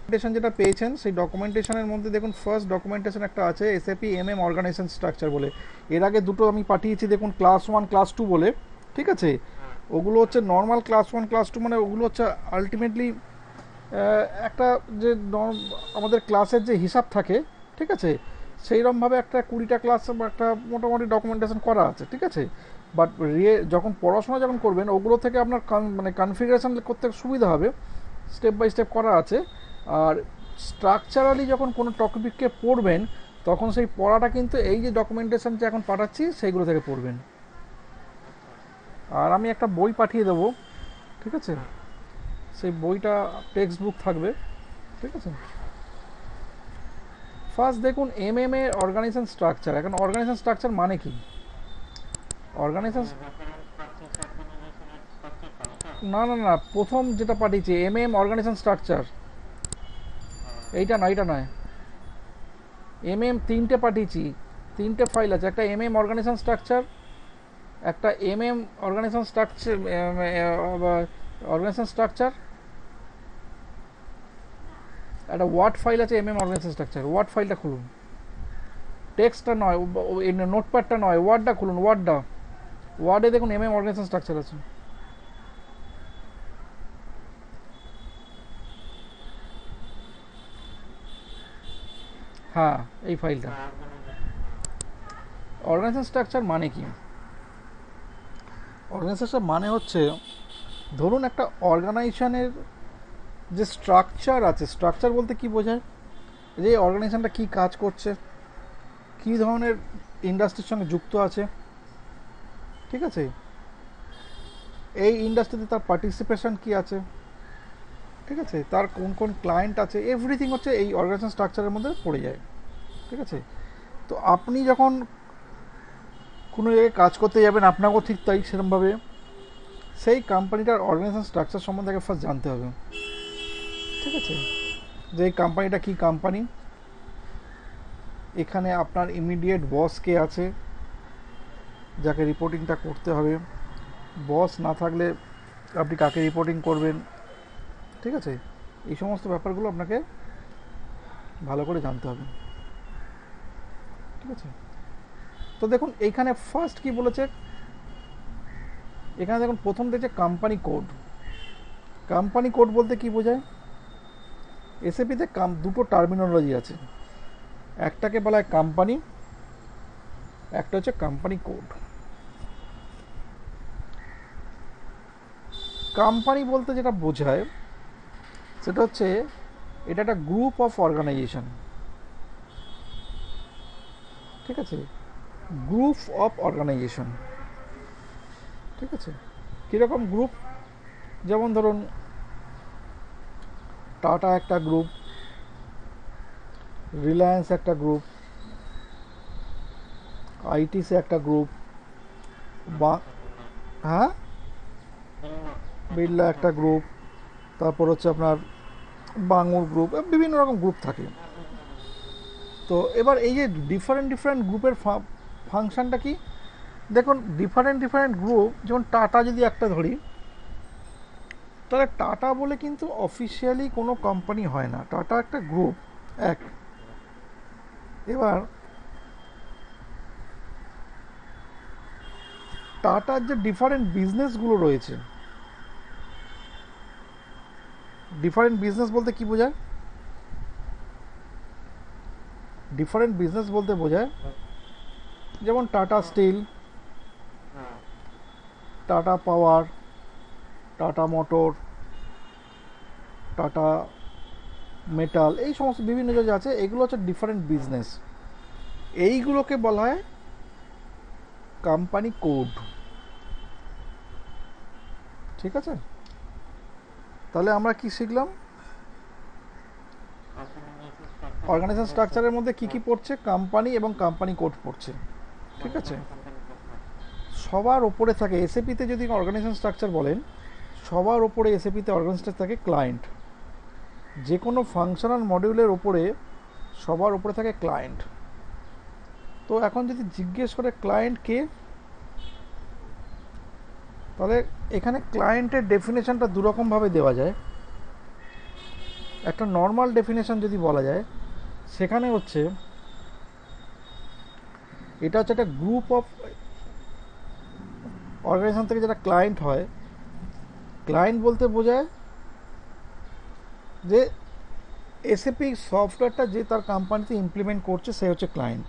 Documentation যেটা পেয়েছেন সেই ডকুমেন্টেশনের মধ্যে দেখুন ফার্স্ট ডকুমেন্টেশন একটা আছে এসএপি এমএম অর্গানাইজেশন স্ট্রাকচার বলে। এর আগে দুটো আমি পাঠিয়েছি দেখুন, ক্লাস 1 ক্লাস 2 বলে, ঠিক আছে। ওগুলো হচ্ছে নর্মাল ক্লাস 1 ক্লাস 2, মানে ওগুলো হচ্ছে আলটিমেটলি একটা যে আমাদের ক্লাসের যে হিসাব থাকে, ঠিক আছে, সেইরকমভাবে একটা 20টা ক্লাস বা একটা মোটামুটি ডকুমেন্টেশন করা আছে, ঠিক আছে। বাট যখন পড়াশোনা যখন করবেন ওগুলো থেকে আপনার মানে কনফিগারেশন করতে সুবিধা হবে, স্টেপ বাই স্টেপ করা আছে। আর স্ট্রাকচারালি যখন কোনো টপিককে পড়বেন তখন সেই পড়াটা কিন্তু এই যে ডকুমেন্টেশন যে এখন পাঠাচ্ছি সেইগুলো থেকে পড়বেন। আর আমি একটা বই পাঠিয়ে দেবো, ঠিক আছে, সেই বইটা টেক্সট বুক থাকবে, ঠিক আছে। ফার্স্ট দেখুন এমএম এর অর্গানাইজেশন স্ট্রাকচার। এখন অর্গানাইজেশন স্ট্রাকচার মানে কি? অর্গানাইজেশন, না না না, প্রথম যেটা পাঠিয়েছি এমএম অর্গানাইজেশন স্ট্রাকচার, এইটা নয়, এটা নয়। এমএম 3টে পাঠিয়েছি, 3টে ফাইল আছে, একটা এমএম অর্গানাইজেশন স্ট্রাকচার, একটা MM organisation structure, organisation structure, একটা ওয়ার্ড ফাইল আছে এমএম অর্গানাইজেশন স্ট্রাকচার। ওয়ার্ড ফাইলটা খুলুন, টেক্সটটা নয়, নোটপ্যাডটা নয়, ওয়ার্ডটা খুলুন, ওয়ার্ডটা, ওয়ার্ডে দেখুন এমএম অর্গানাইজেশন স্ট্রাকচার আছে। হ্যাঁ, এই ফাইলটা। অর্গানাইজেশন স্ট্রাকচার মানে কি? অর্গানাইজেশন মানে হচ্ছে, ধরুন একটা অর্গানাইজেশনের যে স্ট্রাকচার আছে, স্ট্রাকচার বলতে কি বোঝায়, যে অর্গানাইজেশনটা কী কাজ করছে, কী ধরনের ইন্ডাস্ট্রির সঙ্গে যুক্ত আছে, ঠিক আছে, এই ইন্ডাস্ট্রিতে তার পার্টিসিপেশন কি আছে, ঠিক আছে, তার কোন কোন ক্লায়েন্ট আছে, এভরিথিং হচ্ছে এই অর্গানাইজেশন স্ট্রাকচারের মধ্যে পড়ে যায়, ঠিক আছে। তো আপনি যখন কোনো জায়গায় কাজ করতে যাবেন আপনাকেও ঠিক তাই সেরকমভাবে সেই কোম্পানিটার অর্গানাইজেশন স্ট্রাকচার সম্বন্ধে আগে ফার্স্ট জানতে হবে, ঠিক আছে। যে এই কোম্পানিটা কী কোম্পানি, এখানে আপনার ইমিডিয়েট বস কে আছে যাকে রিপোর্টিংটা করতে হবে, বস না থাকলে আপনি কাকে রিপোর্টিং করবেন, ঠিক আছে, এই সমস্ত ব্যাপারগুলো আপনাকে ভালো করে জানতে হবে, ঠিক আছে। তো দেখুন এইখানে ফার্স্ট কি বলেছে, এখানে দেখুন প্রথম দেখছে কোম্পানি কোড। কোম্পানি কোড বলতে কি বোঝায়? এসএপিতে দুটো টার্মিনোলজি আছে, একটাকে বলা হয় কোম্পানি, একটা হচ্ছে কোম্পানি কোড। কোম্পানি বলতে যেটা বোঝায় সেটা হচ্ছে এটা একটা গ্রুপ অফ অর্গানাইজেশন, ঠিক আছে, গ্রুপ অফ অর্গানাইজেশন, ঠিক আছে। কীরকম গ্রুপ? যেমন ধরুন টাটা একটা গ্রুপ, রিলায়েন্স একটা গ্রুপ, আইটিসি একটা গ্রুপ, বা হ্যাঁ বিড়লা একটা গ্রুপ, তারপর হচ্ছে আপনার বাঙুর গ্রুপ, বিভিন্ন রকম গ্রুপ থাকে। তো এবার এই যে ডিফারেন্ট ডিফারেন্ট গ্রুপের ফাংশনটা কি দেখুন, ডিফারেন্ট ডিফারেন্ট গ্রুপ, যেমন টাটা যদি একটা ধরি, তাহলে টাটা বলে কিন্তু অফিসিয়ালি কোনো কোম্পানি হয় না, টাটা একটা গ্রুপ এক। এবার টাটার যে ডিফারেন্ট বিজনেসগুলো রয়েছে, ডিফারেন্ট বিজনেস বলতে কি বোঝায়? ডিফারেন্ট বিজনেস বলতে বোঝায় যেমন টাটা স্টিল, টাটা পাওয়ার, টাটা মোটর, টাটা মেটাল, এই সমস্ত বিভিন্ন যে আছে এগুলো হচ্ছে ডিফারেন্ট বিজনেস, এইগুলোকে বলা হয় কোম্পানি কোড, ঠিক আছে। তাহলে আমরা কি শিখলাম? অর্গানাইজেশন স্ট্রাকচারের মধ্যে কি কি পড়ছে? কোম্পানি এবং কোম্পানি কোড পড়ছে, ঠিক আছে। সবার ওপরে থাকে এসএপিতে, যদি অর্গানাইজেশন স্ট্রাকচার বলেন, সবার ওপরে এসএপিতে অর্গানাইজেশন থাকে ক্লায়েন্ট। যে কোনো ফাংশনাল মডিউলের ওপরে সবার ওপরে থাকে ক্লায়েন্ট। তো এখন যদি জিজ্ঞেস করে ক্লায়েন্ট কে, তাহলে এখানে ক্লায়েন্টের ডেফিনেশনটা দুরকমভাবে দেওয়া যায়। একটা নর্মাল ডেফিনেশন যদি বলা যায়, সেখানে হচ্ছে এটা হচ্ছে একটা গ্রুপ অফ অর্গানাইজেশন থেকে যেটা ক্লায়েন্ট হয়, ক্লায়েন্ট বলতে বোঝায় যে এসএপি সফটওয়্যারটা যে তার কোম্পানিতে ইমপ্লিমেন্ট করছে সে হচ্ছে ক্লায়েন্ট,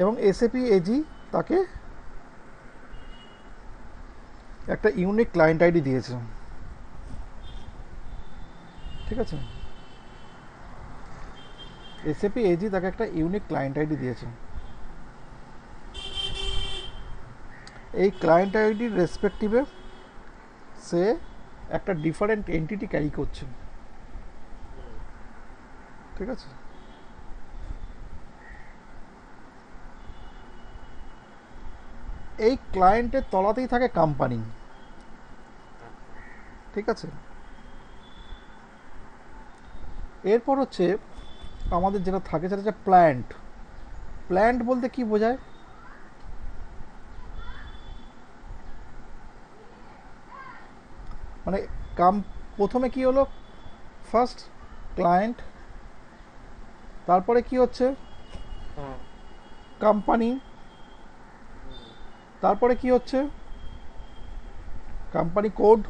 এবং এসএপি এজি তাকে একটা ইউনিক ক্লায়েন্ট আইডি দিয়েছে। ঠিক আছে, এসএপি এজি তাকে একটা ইউনিক ক্লায়েন্ট আইডি দিয়েছে। এই ক্লায়েন্ট আইডির রেসপেক্টিভে সে একটা ডিফারেন্ট এন্টিটি ক্যারি করছে। ঠিক আছে, এই ক্লায়েন্টের তলাতেই থাকে কোম্পানি। ঠিক আছে, এরপর হচ্ছে আমাদের যেটা থাকে সেটা হচ্ছে প্ল্যান্ট। প্ল্যান্ট বলতে কি বোঝায়? মানে প্রথমে কি হলো, ফার্স্ট ক্লায়েন্ট, তারপরে কি হচ্ছে কোম্পানি, তারপরে কি হচ্ছে কোম্পানি কোড।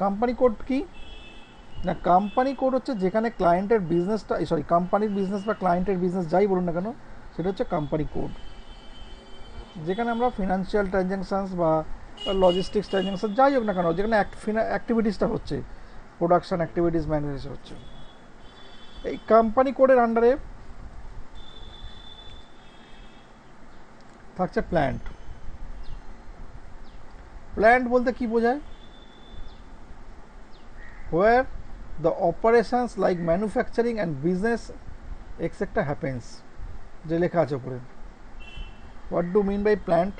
কোম্পানি কোড কি না, কোম্পানি কোড হচ্ছে যেখানে ক্লায়েন্টের বিজনেসটা, সরি কোম্পানির বিজনেস বা ক্লায়েন্টের বিজনেস যাই বলুন না কেন, সেটা হচ্ছে কোম্পানি কোড। যেখানে আমরা ফিনান্সিয়াল ট্রানজ্যাকশানস বা লজিস্টিক্স ট্রানজ্যাকশান যাই হোক না কেন, যেখানে অ্যাক্টিভিটিসটা হচ্ছে, প্রোডাকশান অ্যাক্টিভিটিস ম্যানেজ হচ্ছে, এই কোম্পানি কোডের আন্ডারে থাকছে প্ল্যান্ট। প্ল্যান্ট বলতে কি বোঝায়? where the operations like manufacturing and business etc happens, যে লেখা আছে উপরে। what do mean by plant?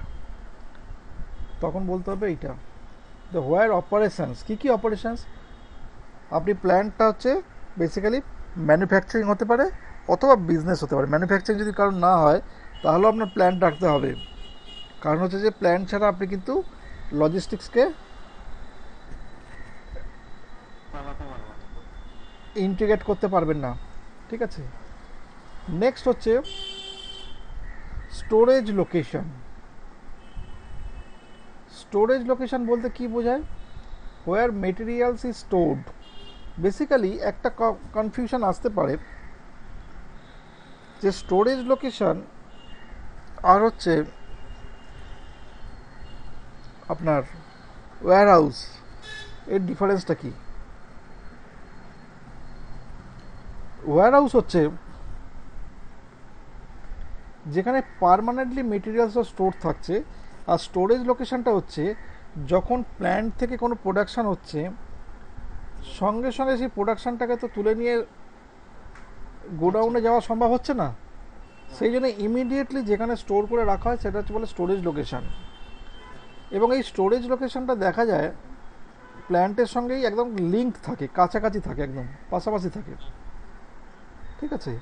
তখন বলতে হবে এইটা, the where operations, কি অপারেশনস। আপনি প্ল্যান্টটা হচ্ছে বেসিক্যালি ম্যানুফ্যাকচারিং হতে পারে অথবা বিজনেস হতে পারে। ম্যানুফ্যাকচারিং যদি কারণ না হয় তাহলেও আপনার প্ল্যান্ট রাখতে হবে, কারণ হচ্ছে যে প্ল্যান্ট ছাড়া আপনি কিন্তু লজিস্টিক্সকে ইন্টিগ্রেট করতে পারবেন না। ঠিক আছে, নেক্সট হচ্ছে স্টোরেজ লোকেশন। স্টোরেজ লোকেশন বলতে কি বোঝায়? হোয়ার মেটেরিয়ালস ইজ স্টোরড। বেসিক্যালি একটা কনফিউশন আসতে পারে যে স্টোরেজ লোকেশন আর হচ্ছে আপনার ওয়্যার হাউস, এর ডিফারেন্সটা কি? ওয়্যার হাউস হচ্ছে যেখানে পার্মানেন্টলি মেটেরিয়ালসটা স্টোর থাকছে, আর স্টোরেজ লোকেশনটা হচ্ছে যখন প্ল্যান্ট থেকে কোনো প্রোডাকশান হচ্ছে সঙ্গে সঙ্গে সেই প্রোডাকশানটাকে তো তুলে নিয়ে গোডাউনে যাওয়া সম্ভব হচ্ছে না, সেই জন্য ইমিডিয়েটলি যেখানে স্টোর করে রাখা হয় সেটা হচ্ছে বলে স্টোরেজ লোকেশান। এবং এই স্টোরেজ লোকেশানটা দেখা যায় প্ল্যান্টের সঙ্গেই একদম লিঙ্ক থাকে, কাছাকাছি থাকে, একদম পাশাপাশি থাকে। ঠিক আছে,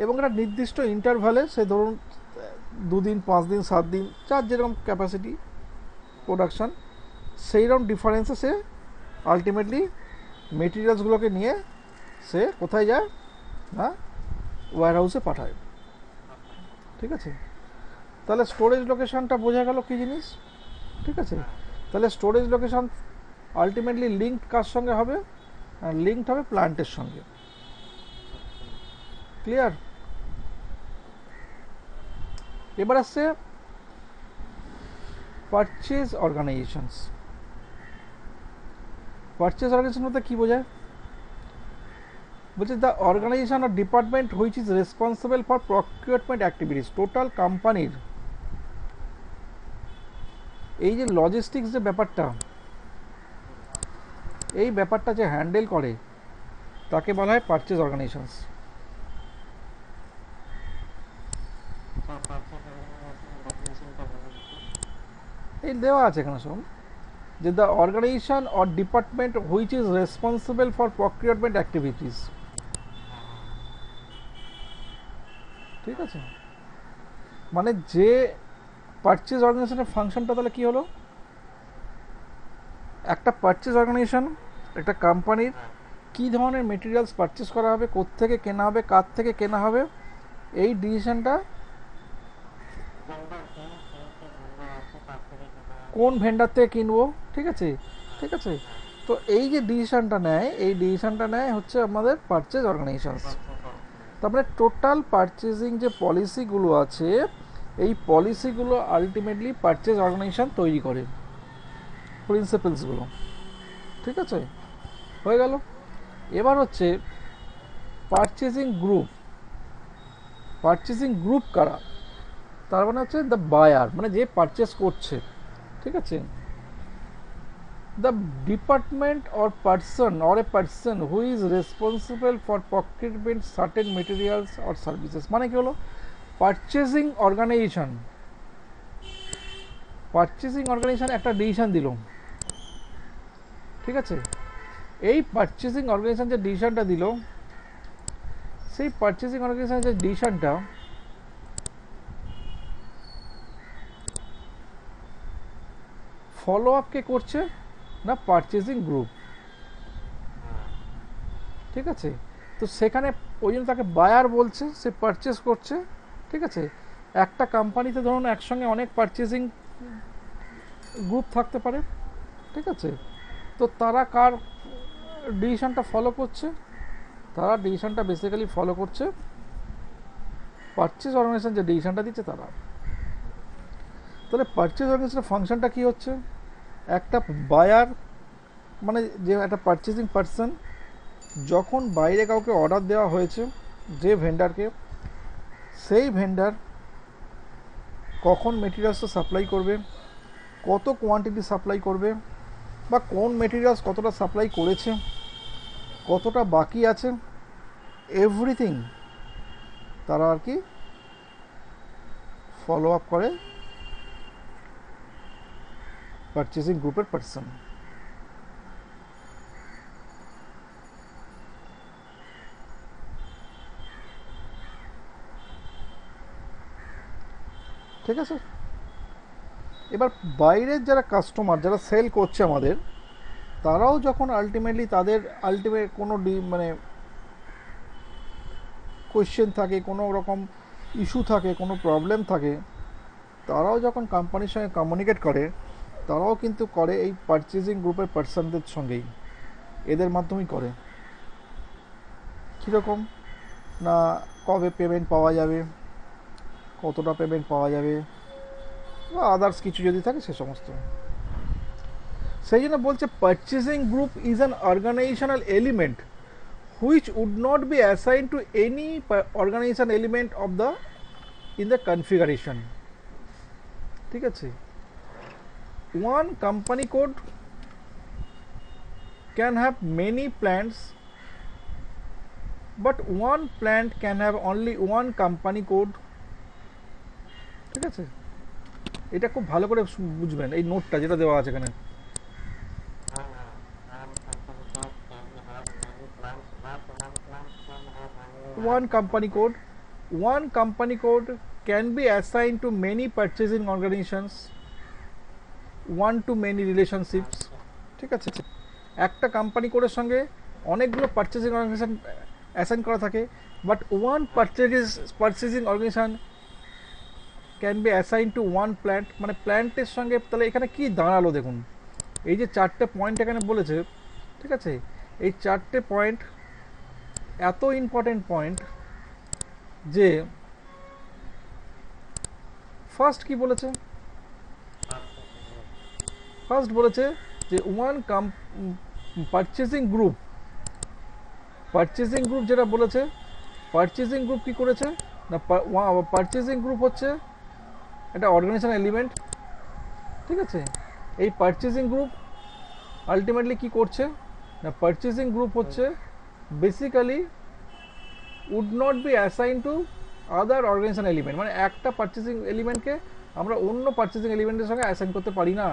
এবং একটা নির্দিষ্ট ইন্টারভ্যালে, সে ধরুন 2 দিন 5 দিন 7 দিন যার যেরকম ক্যাপাসিটি প্রোডাকশান, সেইরকম ডিফারেন্সে সে আলটিমেটলি মেটেরিয়ালসগুলোকে নিয়ে সে কোথায় যায় না ওয়্যার হাউসে পাঠায়। ঠিক আছে, তাহলে স্টোরেজ লোকেশানটা বোঝা গেল কী জিনিস। ঠিক আছে, তাহলে স্টোরেজ লোকেশান আলটিমেটলি লিঙ্কড কার সঙ্গে হবে? লিঙ্কড হবে প্ল্যান্টের সঙ্গে। ক্লিয়ার? এবার আসছে পারচেজ অর্গানাইজেশনস। পারচেজ অর্গানাইজেশন বলতে কী বোঝায়? বলছে the organisation or department which is responsible for procurement activities. Total কোম্পানির এই যে লজিস্টিক্স যে ব্যাপারটা, এই ব্যাপারটা যে হ্যান্ডেল করে তাকে বলা হয় পারচেজ অর্গানাইজেশনস। এই দেওয়া আছে এখানে সব, যে the organisation or department which is responsible for procurement activities. ঠিক আছে, মানে যে পারচেজ অর্গানাইজেশনের ফাংশনটা তাহলে কি হলো? একটা পারচেজ অর্গানাইজেশন একটা কোম্পানির কী ধরনের মেটেরিয়ালস পারচেস করা হবে, কোত্থেকে কেনা হবে, কার থেকে কেনা হবে, এই ডিসিশনটা কোন ভেন্ডার থেকে কিনবো, ঠিক আছে, ঠিক আছে। তো এই যে ডিসিশনটা নেয়, এই ডিসিশনটা নেয় হচ্ছে আমাদের পারচেজ অর্গানাইজেশনস। তারপরে টোটাল পারচেজিং যে পলিসিগুলো আছে, এই পলিসিগুলো আলটিমেটলি পারচেজ অর্গানাইজেশন তৈরি করে, প্রিন্সিপালসগুলো, ঠিক আছে, হয়ে গেল। এবার হচ্ছে পারচেজিং গ্রুপ। পারচেজিং গ্রুপ কারা? তার মানে হচ্ছে দ্য বায়ার, মানে যে পারচেস করছে, ঠিক আছে। The department or person or a person who is responsible for procurement certain materials or services. মানে কি হলো, পারচেজিং অর্গানাইজেশন, পারচেজিং অর্গানাইজেশন একটা ডিসিশন দিল, ঠিক আছে। এই পারচেজিং অর্গানাইজেশন যে ডিসিশনটা দিল, সেই পারচেজিং অর্গানাইজেশন যে ডিসিশনটা ফলো আপ কে করছে না, পারচেজিং গ্রুপ, ঠিক আছে। তো সেখানে ওই জন্য তাকে বায়ার বলছে, সে পারচেস করছে, ঠিক আছে। একটা কোম্পানিতে ধরুন একসঙ্গে অনেক পারচেজিং গ্রুপ থাকতে পারে, ঠিক আছে। তো তারা কার ডিসিশনটা ফলো করছে? তারা ডিসিশনটা বেসিক্যালি ফলো করছে পারচেজ অর্গানাইজেশন যে ডিসিশনটা দিচ্ছে তারা। তাহলে পারচেজ অর্গানাইজেশনের ফাংশনটা কী হচ্ছে? একটা বায়ার, মানে যে একটা পারচেজিং পার্সন, যখন বাইরে কাউকে অর্ডার দেওয়া হয়েছে যে ভেন্ডারকে, সেই ভেন্ডার কখন মেটেরিয়ালসটা সাপ্লাই করবে, কত কোয়ান্টিটি সাপ্লাই করবে, বা কোন মেটেরিয়ালস কতটা সাপ্লাই করেছে, কতটা বাকি আছে, এভরিথিং তারা আর কি ফলো আপ করে পারচেজিং গ্রুপের পার্সন। ঠিক আছে। এবার বাইরের যারা কাস্টমার, যারা সেল করছে আমাদের, তারাও যখন আলটিমেটলি তাদের কোনো মানে কোয়েশ্চেন থাকে, কোনো রকম ইস্যু থাকে, কোনো প্রবলেম থাকে, তারাও যখন কোম্পানির সঙ্গে কমিউনিকেট করে, তারাও কিন্তু করে এই পারচেজিং গ্রুপের পার্সনদের সঙ্গেই, এদের মাধ্যমেই করে। কীরকম না, কবে পেমেন্ট পাওয়া যাবে, কতটা পেমেন্ট পাওয়া যাবে, বা আদার্স কিছু যদি থাকে সে সমস্ত। সেই জন্য বলছে purchasing group is an organisational element which would not be assigned to any organization element of the in the configuration, ঠিক আছে। one company code can have many plants, but one plant can have only one company code, ঠিক আছে। এটা খুব ভালো করে বুঝবেন, এই নোটটা যেটা দেওয়া আছে এখানে। One company code can be assigned to many purchasing organizations, one to many relationships, ঠিক আছে। একটা কোম্পানি কোডের সঙ্গে অনেকগুলো পারচেজিং অর্গানাইজেশন অ্যাসাইন করা থাকে, but one purchasing organisation can be assign to one plant, মানে প্ল্যান্টের সঙ্গে। তাহলে এখানে কি দাঁড়ালো দেখুন, এই যে চারটে পয়েন্ট এখানে বলেছে, ঠিক আছে, এই চারটে পয়েন্ট এত ইম্পর্টেন্ট পয়েন্ট যে ফার্স্ট কি বলেছে, ফার্স্ট বলেছে যে one purchasing group, purchasing group যেটা বলেছে, পারচেজিং গ্রুপ কি করেছে না, পারচেজিং গ্রুপ হচ্ছে একটা অর্গানাইজেশন এলিমেন্ট, ঠিক আছে। এই পারচেজিং গ্রুপ আলটিমেটলি কি করছে না, পারচেজিং গ্রুপ হচ্ছে basically would not be assign to other organisation element, মানে একটা পারচেজিং এলিমেন্টকে আমরা অন্য পারচেজিং এলিমেন্টের সঙ্গে অ্যাসাইন করতে পারি না,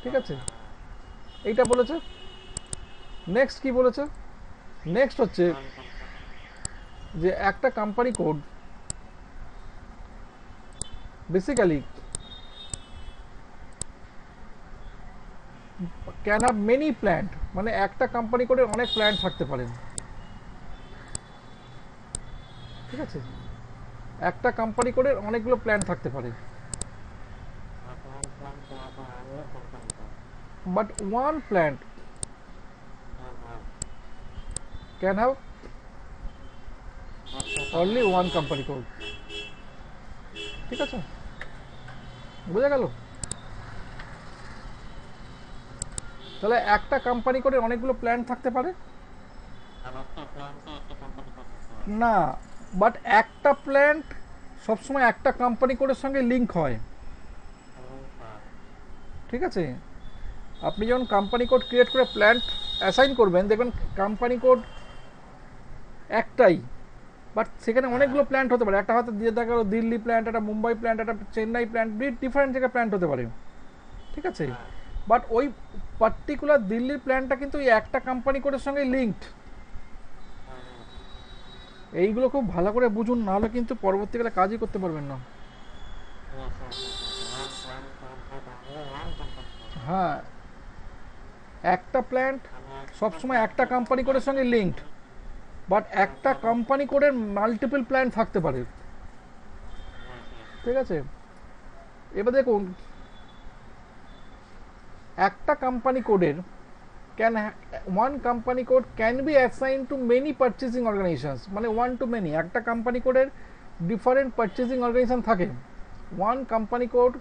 ঠিক আছে। এইটা বলেছে। নেক্সট কি বলেছে, নেক্সট হচ্ছে যে একটা company code basically can have many plant, মানে একটা কোম্পানি করে অনেক প্ল্যান্ট থাকতে পারে। ঠিক আছে, একটা কোম্পানি করে অনেকগুলো প্ল্যান্ট থাকতে পারে, but one plant can have only one company code. ঠিক আছে, বোঝা গেল? তাহলে একটা কোম্পানি করে অনেকগুলো প্ল্যান্ট থাকতে পারে না, বাট একটা প্ল্যান্ট সবসময় একটা কোম্পানি কোডের সঙ্গে লিঙ্ক হয়। ঠিক আছে, আপনি যখন কোম্পানি কোড ক্রিয়েট করে প্ল্যান্ট অ্যাসাইন করবেন, দেখবেন কোম্পানি কোড একটাই, বাট সেখানে অনেকগুলো প্ল্যান্ট হতে পারে। একটা হয়তো দিয়ে দেখা গেল দিল্লি প্ল্যান্ট, একটা মুম্বাই প্ল্যান্ট, একটা চেন্নাই প্ল্যান্ট, ডিফারেন্ট জায়গায় প্ল্যান্ট হতে পারে। ঠিক আছে, বাট ওই পার্টিকুলার দিল্লির প্ল্যান্টটা কিন্তু এই একটা কোম্পানি কোডের সঙ্গে লিঙ্কড। এইগুলো খুব ভালো করে বুঝুন, নাহলে কিন্তু পরবর্তীকালে কাজই করতে পারবেন না। হ্যাঁ, একটা প্ল্যান্ট সবসময় একটা কোম্পানি কোডের সঙ্গে লিঙ্কড, বাট একটা কোম্পানি কোডের মাল্টিপল প্ল্যান্ট থাকতে পারে। ঠিক আছে, এবার দেখুন, একটা কোম্পানি কোডের can one company code can be assign to many purchasing organisations, মানে ওয়ান টু মেনি, একটা কোম্পানি কোডের ডিফারেন্ট পারচেজিং অর্গানাইজেশন থাকে। One company code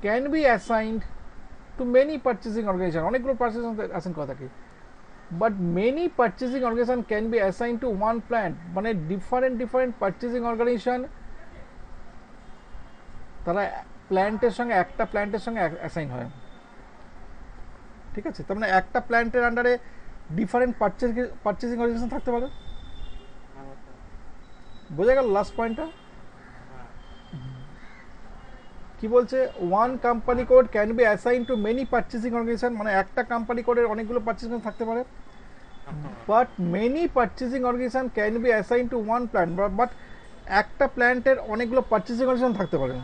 can be assigned to many purchasing organisation, অনেকগুলো পারচেজিং অ্যাসাইন করা থাকে, but many purchasing organisation can be assign to one plant, মানে different purchasing organisation তারা প্ল্যান্টের সঙ্গে একটা প্ল্যান্টের সঙ্গে অ্যাসাইন হয়। ঠিক আছে, তার মানে একটা প্ল্যান্টের আন্ডারে ডিফারেন্ট পারচেজিং অর্গানাইজেশন থাকতে পারে। বোঝা গেল লাস্ট পয়েন্টটা কি বলছে? One company code can be assign to many purchasing organisation, মানে একটা কোম্পানি কোডের অনেকগুলো পারচেজিং থাকতে পারে, but many purchasing organisation can be assign to one plant, but একটা প্ল্যান্টের অনেকগুলো পারচেজিং অর্গানাইজেশন থাকতে পারে।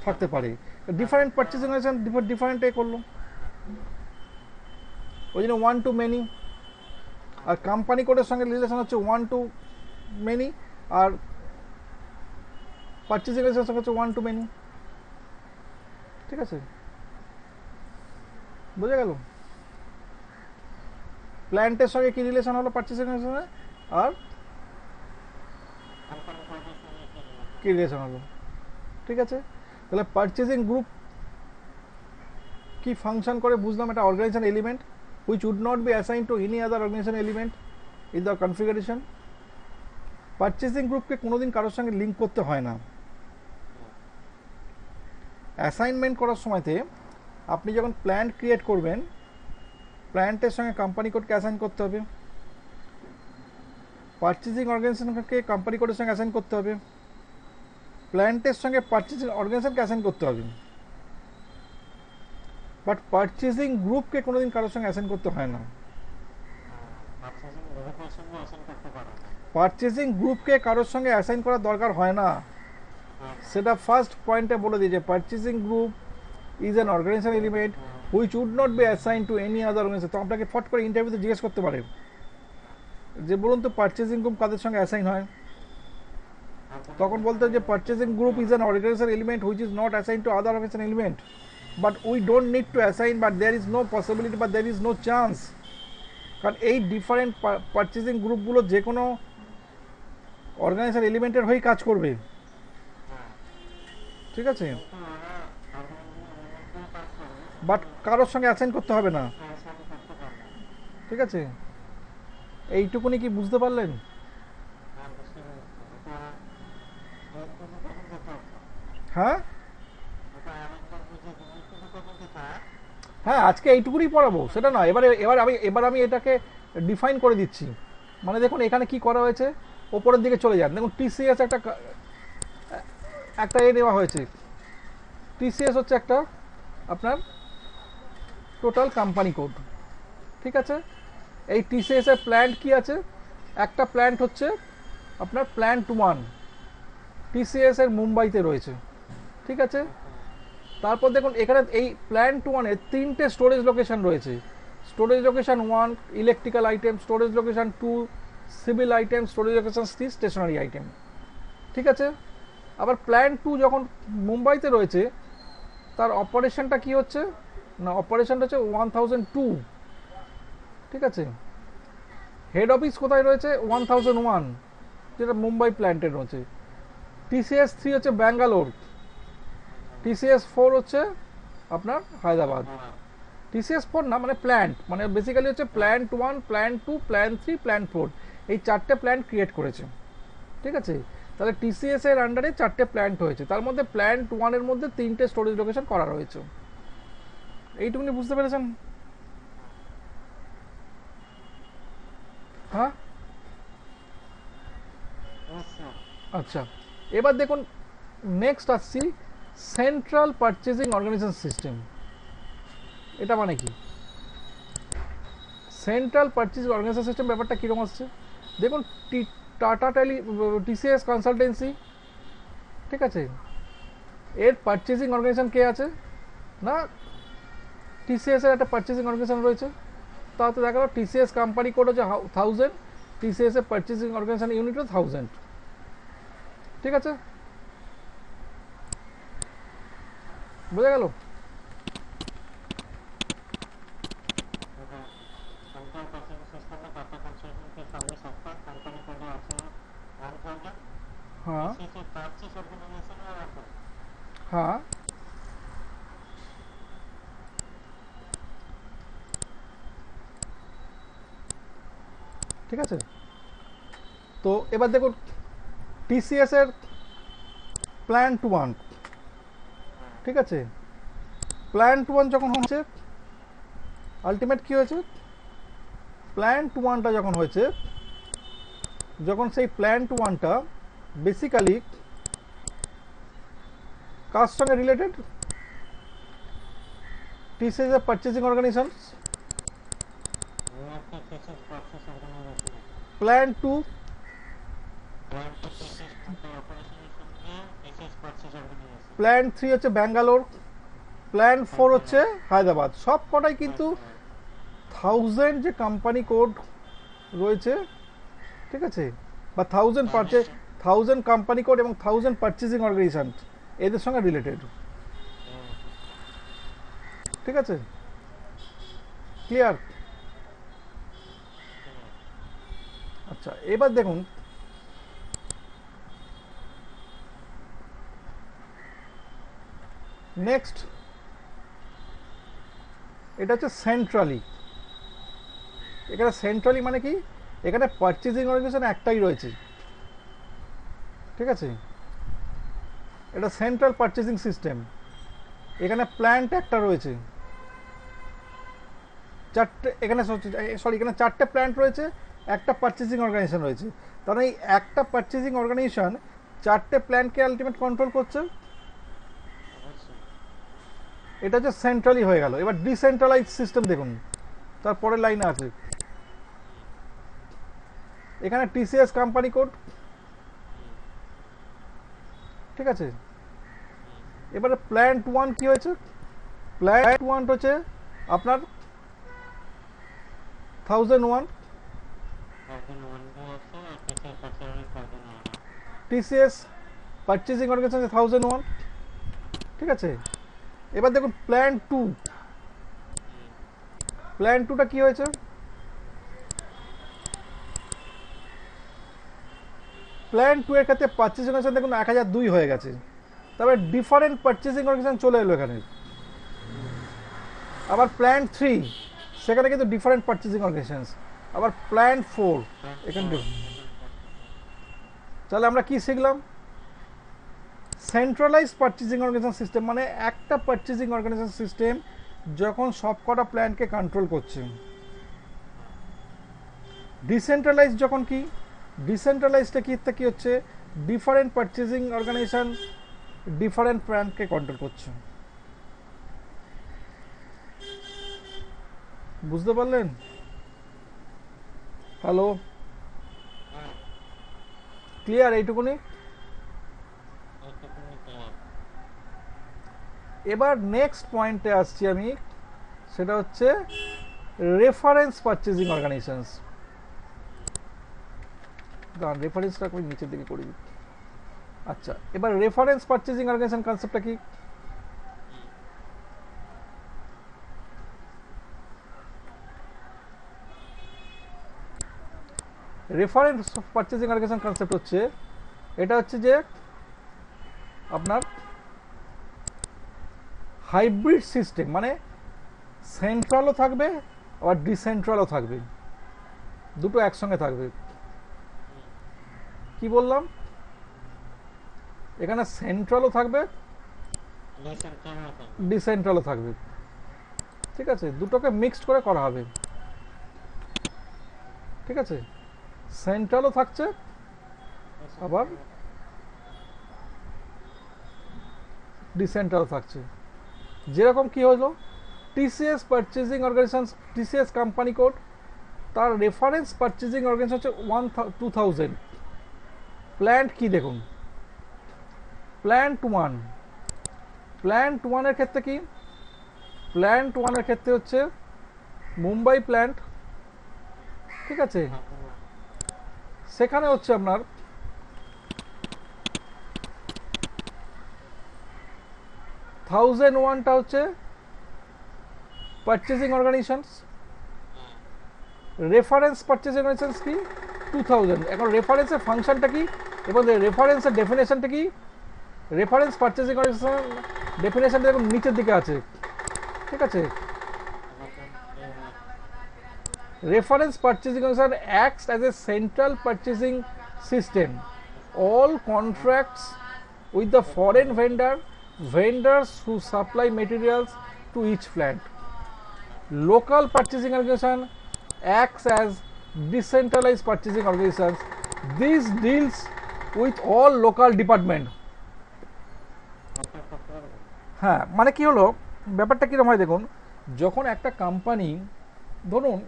থাকতে পারে, ডিফারেন্ট পারচেজিং অর্গানাইজেশন ডিফারেন্ট এ করলো, ওই জন্য ওয়ান টু মেনি। আর কোম্পানি কোডের সঙ্গে রিলেশন হচ্ছে ওয়ান টু মেনি, আর পারচেজিং অর্গানাইজেশন হচ্ছে ওয়ান টু মেনি। ঠিক আছে, বোঝা গেল? প্ল্যান্টের সঙ্গে কি রিলেশন হলো পারচেজিং অর্গানাইজেশনের, আর কি রিলেশন হলো। ঠিক আছে, তাহলে পারচেজিং গ্রুপ কি ফাংশন করে বুঝলাম, এটা organisation element which would not be assigned to any other organization element in the configuration। Purchasing গ্রুপকে কোনোদিন কারোর সঙ্গে লিঙ্ক করতে হয় না। অ্যাসাইনমেন্ট করার সময়তে আপনি যখন প্ল্যান্ট ক্রিয়েট করবেন, প্ল্যান্টের সঙ্গে কোম্পানি কোডকে অ্যাসাইন করতে হবে, পারচেজিং অর্গানাইজেশনকে কোম্পানি কোডের সঙ্গে অ্যাসাইন করতে হবে, প্ল্যান্টের সঙ্গে পারচেজিং অর্গানাইজেশনকে অ্যাসাইন করতে হবে, বাট পারচেজিং গ্রুপকে কোনোদিন কারোর সঙ্গে অ্যাসাইন করতে হয় না। পারচেজিং গ্রুপকে কারোর সঙ্গে অ্যাসাইন করার দরকার হয় না, সেটা ফার্স্ট পয়েন্টে বলে দিয়েছে। Purchasing group is an organisation element which would not be assign to any other organisation. তো আপনাকে ফট করে ইন্টারভিউতে জিজ্ঞেস করতে পারে যে বলুন তো পারচেজিং গ্রুপ কাদের সঙ্গে অ্যাসাইন হয়, তখন বলতে যে purchasing group is an organisation element which is not assign to other organisation element, but we don't need to assign, but there is no possibility, but there is no chance, কারণ এই different purchasing গ্রুপগুলো যে কোনো organisation এলিমেন্টের হয়েই কাজ করবে। ঠিক আছে, বাট কারোর সঙ্গে অ্যাসাইন করতে হবে না। ঠিক আছে, এইটুকুনি কি বুঝতে পারলেন? হ্যাঁ হ্যাঁ, আজকে এইটুকুনি পড়াবো সেটা না, এবার আমি এটাকে ডিফাইন করে দিচ্ছি। মানে দেখুন এখানে কি করা হয়েছে, ওপরের দিকে চলে যান, দেখুন টিসিএস একটা এ নেওয়া হয়েছে। টিসিএস হচ্ছে একটা আপনার টোটাল কোম্পানি কোড। ঠিক আছে, এই টিসিএস এর প্ল্যান্ট কি আছে, একটা প্ল্যান্ট হচ্ছে আপনার প্ল্যান্ট 1, টিসিএস এর মুম্বাইতে রয়েছে। ঠিক আছে, তারপর দেখুন এখানে এই প্ল্যান্ট ওয়ানে 3টে স্টোরেজ লোকেশন রয়েছে। Storage location 1 electrical item, storage location 2 civil item, storage location 3 stationery item. ঠিক আছে। আবার প্ল্যান্ট 2 যখন মুম্বাইতে রয়েছে তার অপারেশনটা কি হচ্ছে না, অপারেশনটা হচ্ছে 1002। ঠিক আছে। হেড অফিস কোথায় রয়েছে 1001, যেটা মুম্বাই প্ল্যান্টে রয়েছে। টিসিএস 3 হচ্ছে ব্যাঙ্গালোর, টিসিএস 4 হচ্ছে আপনার হায়দ্রাবাদ। টিসিএস 4 না, মানে প্ল্যান্ট, মানে বেসিক্যালি হচ্ছে প্ল্যান্ট 1, প্ল্যান্ট 2, প্ল্যান্ট 3, প্ল্যান্ট 4, এই 4টে প্ল্যান্ট ক্রিয়েট করেছে। ঠিক আছে। তাহলে টিসিএস এর আন্ডারে 4টে প্ল্যান্ট হয়েছে, তার মধ্যে প্ল্যান্ট 1 এর মধ্যে 3টে স্টোরেজ লোকেশন করা রয়েছে। এইটুকুনি বুঝতে পেরেছেন? হ্যাঁ, আচ্ছা। এবার দেখুন নেক্সট আসছি সেন্ট্রাল পারচেজিং অর্গানাইজেশন সিস্টেম। এটা মানে কি? সেন্ট্রাল পারচেজিং অর্গানাইজেশন সিস্টেম ব্যাপারটা কীরকম আসছে দেখুন। টাটা টিসিএস কনসালটেন্সি, ঠিক আছে, এর পারচেজিং অর্গানাইজেশন কে আছে না, টিসিএস এর একটা পারচেজিং অর্গানাইজেশন রয়েছে। তাতে দেখা গেল টিসিএস কোম্পানি কোড হচ্ছে 1000, টিসিএস এর পারচেজিং অর্গানাইজেশন ইউনিট হচ্ছে 1000। ঠিক আছে, বোঝা গেল? हाँ हाँ, ঠিক আছে। তো এবার দেখুন টিসিএস এর প্ল্যান্ট 1, ঠিক আছে, প্ল্যান্ট 1 যখন হচ্ছে আলটিমেট কি হয়েছে, প্ল্যান্ট 1টা যখন হয়েছে, যখন সেই প্ল্যান্ট 1টা বেসিক্যালি কার সঙ্গে রিলেটেড, টিসিএস এর পারচেজিং অর্গানাইজেশন। প্ল্যান্ট 2 প্ল্যান্ট 3 হচ্ছে ব্যাঙ্গালোর, প্ল্যান্ট 4 হচ্ছে হায়দ্রাবাদ। সব কটাই কিন্তু 1000 যে কোম্পানি কোড রয়েছে, ঠিক আছে, বা 1000 কোম্পানি কোড এবং 1000 পারচেজিং অর্গানাইজেশন এদের সঙ্গে রিলেটেড। ঠিক আছে, ক্লিয়ার? আচ্ছা, এবার দেখুন নেক্সট, এটা হচ্ছে সেন্ট্রালি। এখানে সেন্ট্রালি মানে কি, এখানে পারচেজিং অর্গানাইজেশন একটাই রয়েছে। ঠিক আছে, এটা সেন্ট্রাল পারচেজিং সিস্টেম। এখানে প্ল্যান্ট একটা রয়েছে, এখানে 4টে প্ল্যান্ট রয়েছে, একটা পারচেজিং অর্গানাইজেশন রয়েছে। তাহলে এই একটা পারচেজিং অর্গানাইজেশন 4টে প্ল্যান্টকে আলটিমেট কন্ট্রোল করছে। এটা হচ্ছে সেন্ট্রালি হয়ে গেল। এবার ডিসেন্ট্রালাইজ সিস্টেম দেখুন, তারপরের লাইনে আছে, এখানে টিসিএস কোম্পানি কোড, ঠিক আছে। এবারে প্ল্যান্ট 1 কি হয়েছে, প্ল্যান্ট 1 হচ্ছে আপনার 1001, টিসিএস পারচেজিং অর্গানাইজেশন 1001, ঠিক আছে। এবার দেখুন প্ল্যান্ট 2, প্ল্যান্ট 2টা কি হয়েছে, প্ল্যান্ট 2 এর ক্ষেত্রে পারচেজিং অর্গানাইজেশন দেখুন 1002 হয়ে গেছে। তবে ডিফারেন্ট পারচেজিং অর্গানাইজেশন চলে এলো এখানে। আবার প্ল্যান্ট 3 সেখানে কিন্তু ডিফারেন্ট পারচেজিং অর্গানাইজেশন। আবার প্ল্যান্ট 4 এখানে দেখুন। তাহলে আমরা কি শিখলাম, সেন্ট্রালাইজ পারচেজিং অর্গানাইজেশন সিস্টেম মানে একটা পারচেজিং অর্গানাইজেশন সিস্টেম যখন সবকটা প্ল্যানকে কন্ট্রোল করছে। ডিসেন্ট্রালাইজ যখন কি, ডিসেন্ট্রালাইজটা কি হচ্ছে, ডিফারেন্ট পারচেজিং অর্গানাইজেশন ডিফারেন্ট প্ল্যানকে কন্ট্রোল করছে। বুঝতে পারলেন? Hello, clear? এইটুকুনি। এবার নেক্সট পয়েন্টে আসছি আমি, সেটা হচ্ছে রেফারেন্স পারচেজিং অর্গানাইজেশনস। দাঁড়ান, রেফারেন্সটা আমি নিচের দিকে করে দিই। আচ্ছা, এবার রেফারেন্স পারচেজিং অর্গানাইজেশন কনসেপ্টটা কি? রেফারেন্স পারচেজিং অর্গানাইজেশন কনসেপ্ট হচ্ছে, এটা হচ্ছে যে আপনার হাইব্রিড সিস্টেম, মানে সেন্ট্রালও থাকবে আবার ডিসেন্ট্রালও থাকবে, দুটো একসঙ্গে থাকবে। কি বললাম? এখানে সেন্ট্রালও থাকবে, ডিসেন্ট্রালও থাকবে, ঠিক আছে? দুটোকে মিক্সড করে করা হবে, ঠিক আছে? সেন্ট্রালও থাকছে আবার ডিসেন্ট্রালও থাকছে। যেরকম কি হলো, TCS purchasing organisation, TCS company code, তার রেফারেন্স পারচেজিং অর্গানাইজেশন হচ্ছে 2000। প্ল্যান্ট কি দেখুন, প্ল্যান্ট ওয়ান, প্ল্যান্ট ওয়ানের ক্ষেত্রে কি, প্ল্যান্ট ওয়ানের ক্ষেত্রে হচ্ছে মুম্বাই প্ল্যান্ট, ঠিক আছে? সেখানে হচ্ছে আপনার 1001টা হচ্ছে purchasing organisations, reference purchasing organisations কি 2000। এখন রেফারেন্সের ফাংশনটা কি এবং রেফারেন্সের ডেফিনেশনটা কি? রেফারেন্স পারচেজিং অর্গানাইজেশন ডেফিনেশনটা দেখুন নিচের দিকে আছে, ঠিক আছে? Reference purchasing organization acts as a central purchasing system. All contracts with the foreign vendors who supply materials to each plant. Local purchasing organization acts as decentralized purchasing organizations. This deals with all local department. হ্যাঁ, মানে কি হলো, ব্যাপারটা কীরকম হয় দেখুন, যখন একটা কোম্পানি, ধরুন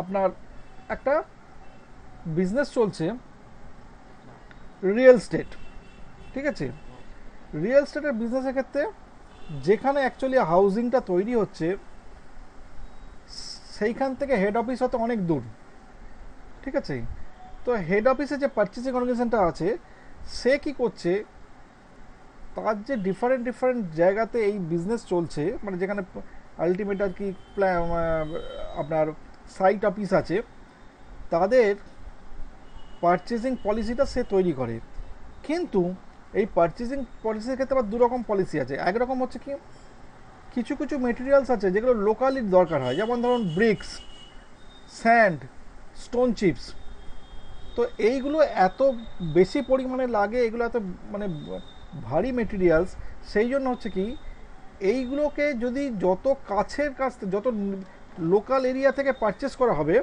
আপনার একটা বিজনেস চলছে রিয়েল স্টেট, ঠিক আছে? রিয়েল স্টেটের বিজনেসের ক্ষেত্রে যেখানে অ্যাকচুয়ালি হাউজিংটা তৈরি হচ্ছে সেইখান থেকে হেড অফিস হতে অনেক দূর, ঠিক আছে? তো হেড অফিসে যে পারচেজিং অর্গানাইজেশনটা আছে, সে কি করছে, তার যে ডিফারেন্ট জায়গাতে এই বিজনেস চলছে, মানে যেখানে আলটিমেট আর কি আপনার সাইট অফিস আছে, তাদের পারচেজিং পলিসিটা সে তৈরি করে। কিন্তু এই পারচেজিং পলিসির ক্ষেত্রে আবার দুরকম পলিসি আছে। একরকম হচ্ছে কি, কিছু কিছু মেটেরিয়ালস আছে যেগুলো লোকালি দরকার হয়, যেমন ধরুন ব্রিক্স, স্যান্ড, স্টোন চিপস। তো এইগুলো এত বেশি পরিমাণে লাগে, এগুলো এত মানে ভারী মেটেরিয়ালস, সেই জন্য হচ্ছে কি, এইগুলোকে যদি যত কাছের কাছ থেকে, যত লোকাল এরিয়া থেকে পারচেস করা হবে,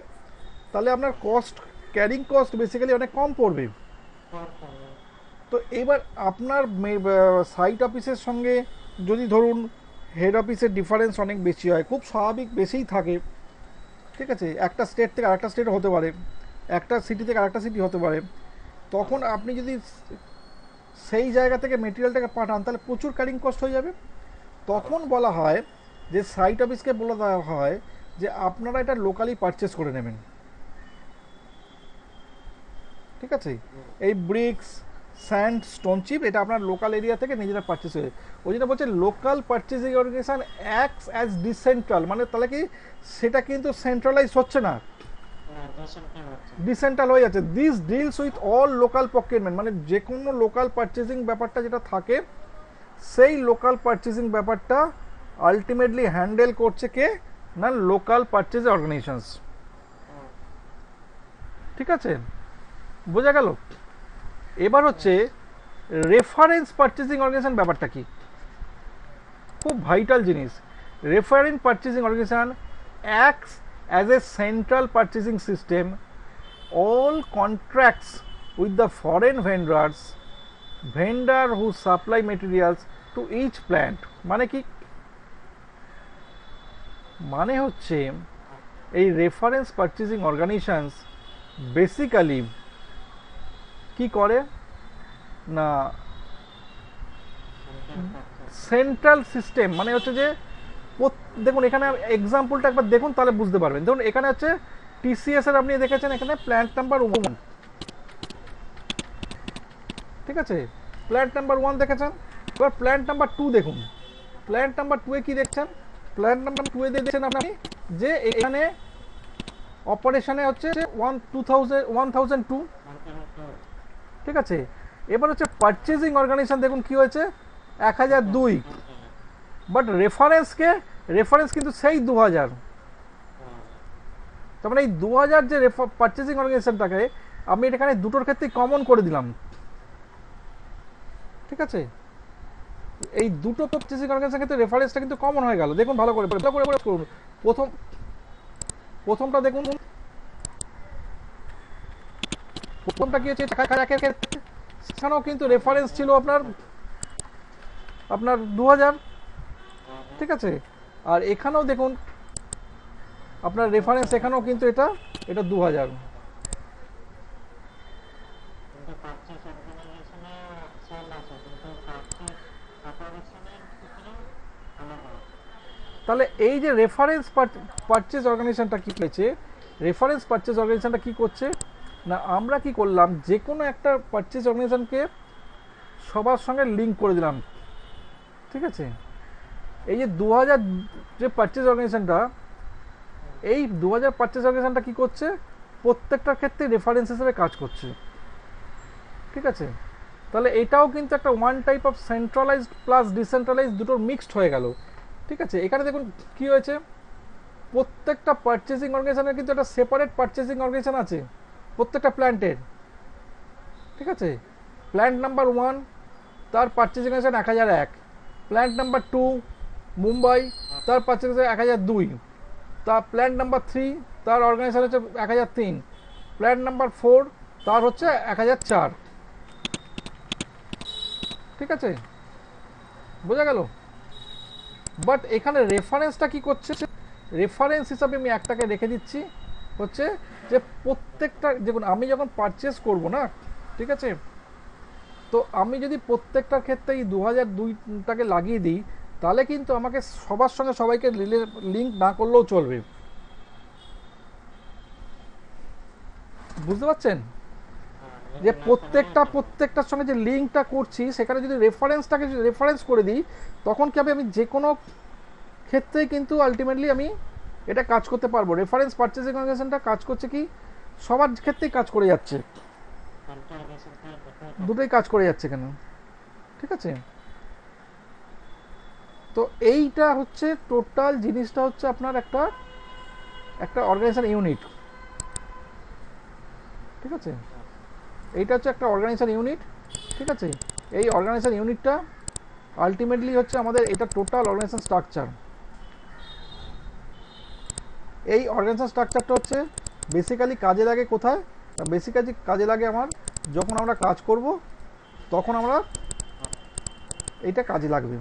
তাহলে আপনার কস্ট, ক্যারিং কস্ট বেসিক্যালি অনেক কম পড়বে। তো এবার আপনার সাইট অফিসের সঙ্গে যদি ধরুন হেড অফিসের ডিফারেন্স অনেক বেশি হয়, খুব স্বাভাবিক বেশিই থাকে, ঠিক আছে? একটা স্টেট থেকে আরেকটা স্টেট হতে পারে, একটা সিটি থেকে আরেকটা সিটি হতে পারে। তখন আপনি যদি সেই জায়গা থেকে মেটেরিয়ালটাকে পাঠান, তাহলে প্রচুর ক্যারিং কস্ট হয়ে যাবে। তখন বলা হয় যে সাইট অফিসকে বলে দেওয়া হয় যে আপনারা এটা লোকালি পারচেস করে নেবেন, ঠিক আছে? এই ব্রিক্স, স্যান্ড, স্টোন চিপ, এটা আপনার লোকাল এরিয়া থেকে নিজেরা পারচেস হয়ে, ওই জন্য বলছে local purchasing organisation acts as decentral, মানে তাহলে কি, সেটা কিন্তু সেন্ট্রালাইজ হচ্ছে না, ডিসেন্ট্রাল হয়ে যাচ্ছে। This deals with all local procurement, মানে যে কোনো লোকাল পারচেজিং ব্যাপারটা যেটা থাকে, সেই লোকাল পারচেজিং ব্যাপারটা আলটিমেটলি হ্যান্ডেল করছে কে না, লোকাল পারচেজ অর্গানাইজেশনস, ঠিক আছে? বোঝা গেল? এবার হচ্ছে রেফারেন্স পারচেজিং অর্গানাইজেশন ব্যাপারটা কি, খুব ভাইটাল জিনিস। Reference purchasing organisation acts as a central purchasing system. All contracts with the foreign vendor who supply materials to each plant, মানে কি, মানে হচ্ছে এই রেফারেন্স পারচেজিং অর্গানাইজেশনস বেসিক্যালি কি করে না, সেন্ট্রাল সিস্টেম, মানে হচ্ছে যে দেখুন এখানে এক্সাম্পলটা একবার দেখুন তাহলে বুঝতে পারবেন। দেখুন এখানে হচ্ছে টিসিএস এর আপনি দেখেছেন এখানে প্ল্যান্ট নাম্বার 1, ঠিক আছে, প্ল্যান্ট নাম্বার 1 দেখেছেন। এবার প্ল্যান্ট নাম্বার 2 দেখুন, প্ল্যান্ট নাম্বার 2 এ কি দেখছেন, প্ল্যান্ট নাম্বার 2 এ দেখছেন আপনি যে এখানে অপারেশনে হচ্ছে 1002, ঠিক আছে। এবার হচ্ছে পারচেজিং অর্গানাইজেশন দেখুন কি হয়েছে 1002, বাট রেফারেন্স কিন্তু সেই 2000। তার মানে এই 2000 যে পারচেজিং অর্গানাইজেশনটাকে আমি এখানে দুটোর ক্ষেত্রে কমন করে দিলাম, ঠিক আছে। এই দুটো পারচেজিং অর্গানাইজেশনের ক্ষেত্রে রেফারেন্সটা কিন্তু কমন হয়ে গেল। দেখুন ভালো করে করুন। প্রথমটা দেখুন, প্রথমটা কি হচ্ছে সেখানেও কিন্তু রেফারেন্স ছিল আপনার 2000, ঠিক আছে। আর এখানেও দেখুন আপনার রেফারেন্স এখানেও কিন্তু এটা 2000। তাহলে এই যে রেফারেন্স পারচেজ অর্গানাইজেশনটা কি হয়েছে, রেফারেন্স পারচেজ অর্গানাইজেশনটা কি করছে না, আমরা কি করলাম যে কোনো একটা পারচেজ অর্গানাইজেশনকে সবার সঙ্গে লিঙ্ক করে দিলাম, ঠিক আছে। এই যে 2000 যে পারচেজ অর্গানাইজেশনটা, এই 2000 পারচেজ অর্গানাইজেশনটা কি করছে, প্রত্যেকটার ক্ষেত্রে রেফারেন্স হিসেবে কাজ করছে, ঠিক আছে। তাহলে এটাও কিন্তু একটা one type of centralised plus decentralised দুটোর মিক্সড হয়ে গেল, ঠিক আছে। এখানে দেখুন কি হয়েছে, প্রত্যেকটা পারচেজিং অর্গানাইজেশনের কিন্তু একটা সেপারেট পারচেজিং অর্গানাইজেশন আছে প্রত্যেকটা প্ল্যান্টের, ঠিক আছে। প্ল্যান্ট নাম্বার 1 তার purchasing organisation 1001, plant number 2 Mumbai তার পারচেজিং 1002, তা প্ল্যান্ট নাম্বার 3 তার অর্গানাইজেশন হচ্ছে 1003, প্ল্যান্ট নাম্বার 4 তার হচ্ছে 1004, ঠিক আছে, বোঝা গেল। বাট এখানে রেফারেন্সটা কি করছে, রেফারেন্স হিসাবে আমি একটাকে রেখে দিচ্ছি হচ্ছে যে প্রত্যেকটা, দেখুন আমি যখন পারচেস করব না, ঠিক আছে, তো আমি যদি প্রত্যেকটার ক্ষেত্রে এই 2002টাকে লাগিয়ে দিই তাহলে কিন্তু আমাকে সবার সঙ্গে সবাইকে লিঙ্ক না করলেও চলবে, বুঝতে পারছেন, যে প্রত্যেকটার সঙ্গে যে লিঙ্কটা করছি সেখানে যদি রেফারেন্সটাকে রেফারেন্স করে দিই তখন কি হবে, আমি যে কোনো ক্ষেত্রেই কিন্তু আলটিমেটলি আমি এটা কাজ করতে পারবো। রেফারেন্স পারচেজিং অর্গানাইজেশনটা কাজ করছে কি সবার ক্ষেত্রেই কাজ করে যাচ্ছে, দুটোই কাজ করে যাচ্ছে কেন, ঠিক আছে। তো এইটা হচ্ছে টোটাল জিনিসটা হচ্ছে আপনার একটা অর্গানাইজেশন ইউনিট, ঠিক আছে। এইটা হচ্ছে একটা অর্গানাইজেশন ইউনিট, ঠিক আছে। এই অর্গানাইজেশন ইউনিটটা আলটিমেটলি হচ্ছে আমাদের এটা টোটাল অর্গানাইজেশন স্ট্রাকচার। এই অর্গানাইজেশন স্ট্রাকচারটা হচ্ছে বেসিক্যালি কাজে লাগে কোথায়, বেসিক্যালি কাজে লাগে আমার যখন আমরা কাজ করব তখন আমরা এইটা কাজে লাগবে,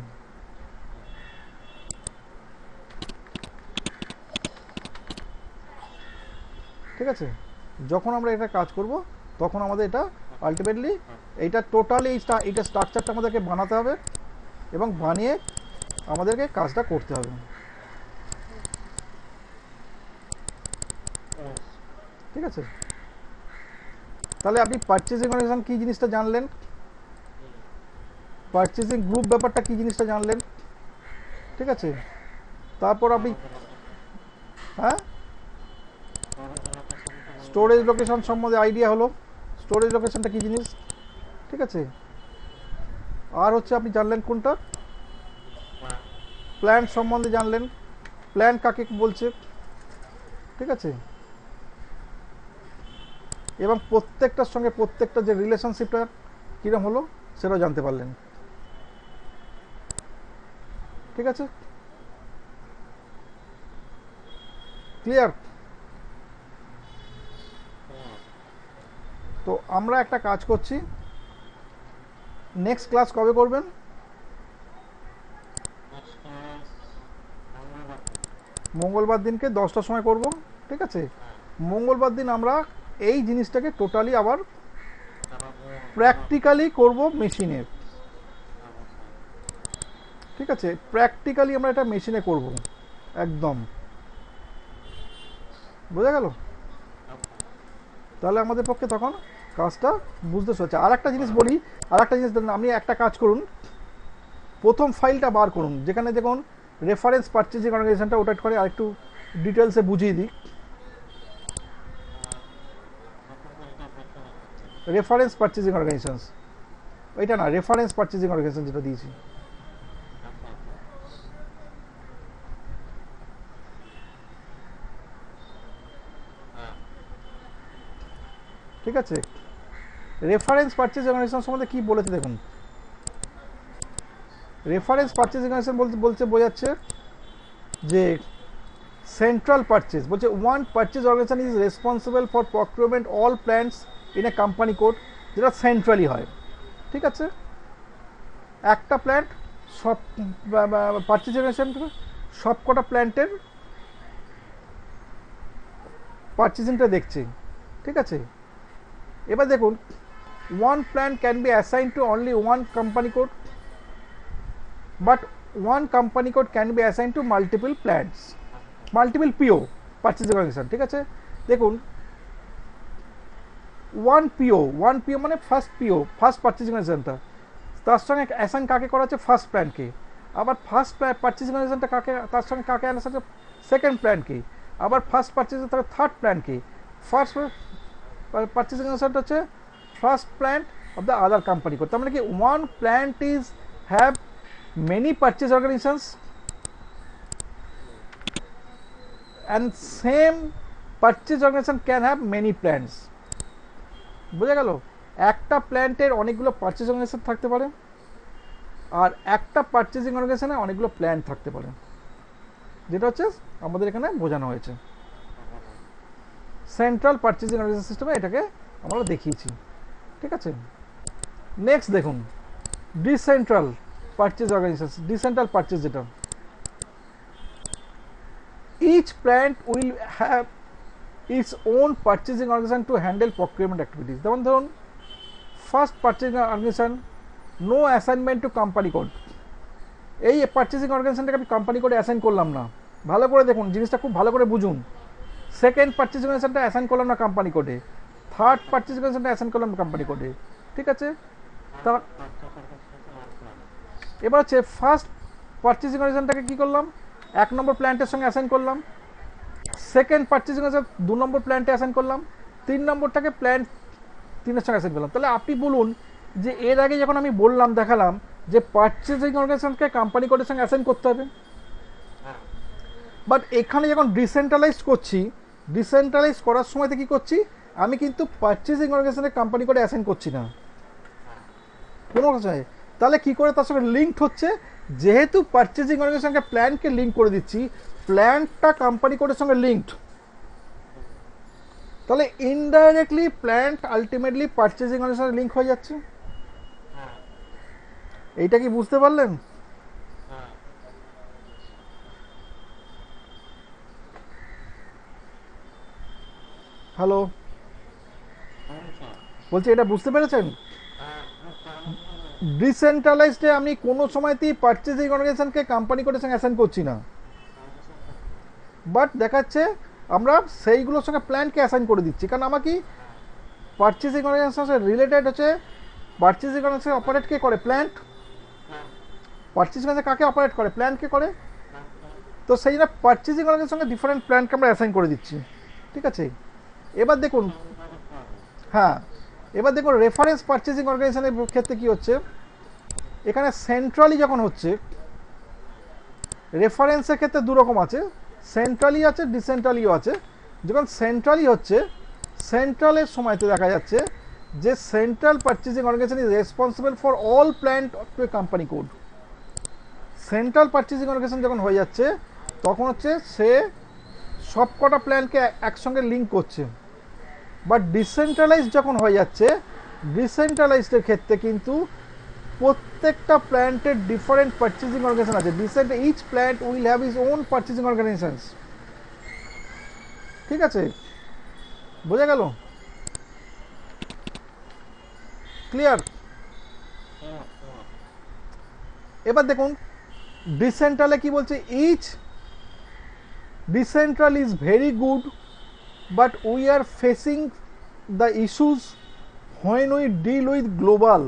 ঠিক আছে। যখন আমরা এটা কাজ করব তখন আমাদের এটা আলটিমেটলি এইটা টোটালি এইটা স্ট্রাকচারটা আমাদেরকে বানাতে হবে এবং বানিয়ে আমাদেরকে কাজটা করতে হবে, ঠিক আছে। তাহলে আপনি পারচেজিং অর্গানাইজেশন কি জিনিসটা জানলেন, পারচেজিং গ্রুপ ব্যাপারটা কি জিনিসটা জানলেন, ঠিক আছে। তারপর আপনি হ্যাঁ স্টোরেজ লোকেশন সম্বন্ধে আইডিয়া হলো, স্টোরেজ লোকেশনটা কি জিনিস, ঠিক আছে। আর হচ্ছে আপনি জানলেন কোনটা, প্ল্যান্ট সম্বন্ধে জানলেন, প্ল্যান্ট কাকে বলছে, ঠিক আছে। এবং প্রত্যেকটার সঙ্গে প্রত্যেকটা যে রিলেশনশিপটা কীরকম হলো সেটাও জানতে পারলেন, ঠিক আছে, ক্লিয়ার। তো আমরা একটা কাজ করছি, নেক্সট ক্লাস কবে করবেন, মঙ্গলবার দিনকে 10টার সময় করব, ঠিক আছে। মঙ্গলবার দিন আমরা এই জিনিসটাকে টোটালি আবার প্র্যাকটিক্যালি করব মেশিনের, ঠিক আছে, প্র্যাকটিক্যালি আমরা এটা মেশিনে করব একদম, বোঝা গেল? তাহলে আমাদের পক্ষে তখন কাজটা বুঝতে হচ্ছে। আর একটা জিনিস বলি, আর একটা জিনিস আপনি একটা কাজ করুন, প্রথম ফাইলটা বার করুন যেখানে দেখুন রেফারেন্স পারচেজিং অর্গানাইজেশনটা, ওটা করে আরেকটু ডিটেলসে বুঝিয়ে দিই। রেফারেন্স পারচেজিং অর্গানাইজেশনস, এটা না, রেফারেন্স পারচেজিং অর্গানাইজেশন যেটা দিয়েছি, ঠিক আছে? রেফারেন্স পারচেজ অর্গানাইজেশন সম্বন্ধে কি বলেছে দেখুন। রেফারেন্স পারচেজ অর্গানাইজেশন বলতে বোঝাচ্ছে যে সেন্ট্রাল পারচেজ, বলছে one purchase organisation is responsible for procurement all plants in a company code, যেটা সেন্ট্রালি হয়, ঠিক আছে? একটা প্ল্যান্ট সব পারচেজ অর্গানাইজেশন সব কটা প্ল্যান্টের পারচেজিংটা দেখছে, ঠিক আছে? এবার দেখুন, one plant can be assigned to only one company code, but one company code can be assigned to multiple plants, multiple PO purchasing organization, ঠিক আছে? দেখুন, one PO মানে ফার্স্ট PO, ফার্স্ট পারচেজিং অর্গানাইজেশনটা, তার সঙ্গে অ্যাসাইন কাকে করা হচ্ছে? First প্ল্যানকে। আবার ফার্স্ট পারচেজিং অর্গানাইজেশনটা কাকে, তার সঙ্গে কাকে অ্যাসাইন হচ্ছে? সেকেন্ড প্ল্যানকে। আবার ফার্স্ট পারচেজিং তার থার্ড প্ল্যানকে। ফার্স্ট পারচেজিং অর্গানাইজেশনটা হচ্ছে first plant of the other company code। তার মানে কি one plant is have many purchase organizations and same purchase organization can have many plants, বোঝা গেল? একটা প্ল্যান্টের অনেকগুলো পারচেজ অর্গানাইজেশন থাকতে পারে, আর একটা পারচেজিং অর্গানাইজেশনে অনেকগুলো প্ল্যান্ট থাকতে পারে, যেটা হচ্ছে আমাদের এখানে বোঝানো হয়েছে। সেন্ট্রাল পারচেজিং অর্গানাইজেশন সিস্টেমে এটাকে আমরা দেখিয়েছি, ঠিক আছে? নেক্সট দেখুন, decentral purchase organisation, decentral purchase যেটা, each plant will have its own purchasing organisation to handle procurement activities. যেমন ধরুন, first purchasing organisation, no assignment to company code, এই পারচেজিং অর্গানাইজেশনটাকে আমি কোম্পানি কোডে অ্যাসাইন করলাম না। ভালো করে দেখুন, জিনিসটা খুব ভালো করে বুঝুন। সেকেন্ড পারচেজিং অর্গানাইজেশনটা অ্যাসাইন করলাম না কোম্পানি কোডে, থার্ড পারচেজিং অর্গানাইজেশনটা অ্যাসাইন করলাম কোম্পানি কোডে, ঠিক আছে? তা এবার হচ্ছে ফার্স্ট পারচেজিং অর্গানাইজেশনটাকে কী করলাম? 1 নম্বর প্ল্যান্টের সঙ্গে অ্যাসাইন করলাম। সেকেন্ড পারচেজিং অর্গানাইজেশন 2 নম্বর প্ল্যান্টে অ্যাসাইন করলাম। 3 নম্বরটাকে প্ল্যান্ট 3-এর সঙ্গে অ্যাসাইন করলাম। তাহলে আপনি বলুন যে এর আগে যখন আমি বললাম, দেখালাম যে পারচেজিং অর্গানাইজেশনকে কোম্পানি কোডের সঙ্গে অ্যাসাইন করতে হবে, বাট এখানে যখন ডিসেন্ট্রালাইজ করছি, ডিসেন্ট্রালাইজ করার সময়তে কী করছি? আমি কিন্তু পারচেজিং অর্গানাইজেশনের কোম্পানি কোডে অ্যাসাইন করছি না কোনো কথা। তাহলে কী করে তার সঙ্গে লিঙ্কড হচ্ছে? যেহেতু পারচেজিং অর্গানাইজেশনকে প্ল্যানকে লিঙ্ক করে দিচ্ছি, প্ল্যানটা কোম্পানি কোডের সঙ্গে লিঙ্কড, তাহলে ইনডাইরেক্টলি প্ল্যান্ট আলটিমেটলি পারচেজিং অর্গানাইজেশনের লিঙ্ক হয়ে যাচ্ছে। এইটা কি বুঝতে পারলেন? হ্যালো, বলছি এটা বুঝতে পেরেছেন? ডিসেন্ট্রালাইজডে আমি কোনো সময়তেই পারচেজিং অর্গানাইজেশনকে কোম্পানি কোডের সঙ্গে অ্যাসাইন করছি না, বাট দেখাচ্ছে আমরা সেইগুলোর সঙ্গে প্ল্যানকে অ্যাসাইন করে দিচ্ছি। কারণ আমাকে পারচেজিং অর্গানাইজেশনের রিলেটেড হচ্ছে, পারচেজিং অর্গানাইজেশন অপারেট কে করে? প্ল্যান্ট। পারচেজিং অর্গানাইজেশন কাকে অপারেট করে? প্ল্যানকে করে। তো সেই জন্য পারচেজিং অর্গানাইজেশনের সঙ্গে ডিফারেন্ট প্ল্যানকে আমরা অ্যাসাইন করে দিচ্ছি, ঠিক আছে? এবার দেখুন, হ্যাঁ, এবার দেখুন রেফারেন্স পারচেজিং অর্গানাইজেশনের ক্ষেত্রে কী হচ্ছে? এখানে সেন্ট্রালি যখন হচ্ছে, রেফারেন্সের ক্ষেত্রে দুরকম আছে, সেন্ট্রালি আছে, ডিসেন্ট্রালিও আছে। যখন সেন্ট্রালি হচ্ছে, সেন্ট্রালের সময়তে দেখা যাচ্ছে যে central purchasing organisation is responsible for all plant to a company code. Central purchasing organisation যখন হয়ে যাচ্ছে, তখন হচ্ছে সে সবকটা প্ল্যানকে একসঙ্গে লিঙ্ক করছে। বাট ডিসেন্ট্রালাইজ যখন হয়ে যাচ্ছে, ডিসেন্ট্রালাইজডের ক্ষেত্রে কিন্তু প্রত্যেকটা প্ল্যান্টের ডিফারেন্ট পারচেজিং অর্গানাইজেশন আছে। Each plant will have is own purchasing organisations, ঠিক আছে? বোঝা গেল? ক্লিয়ার? এবার দেখুন, ডিসেন্ট্রালে কি বলছে, each decentral is very good but we are facing the issues when we deal with global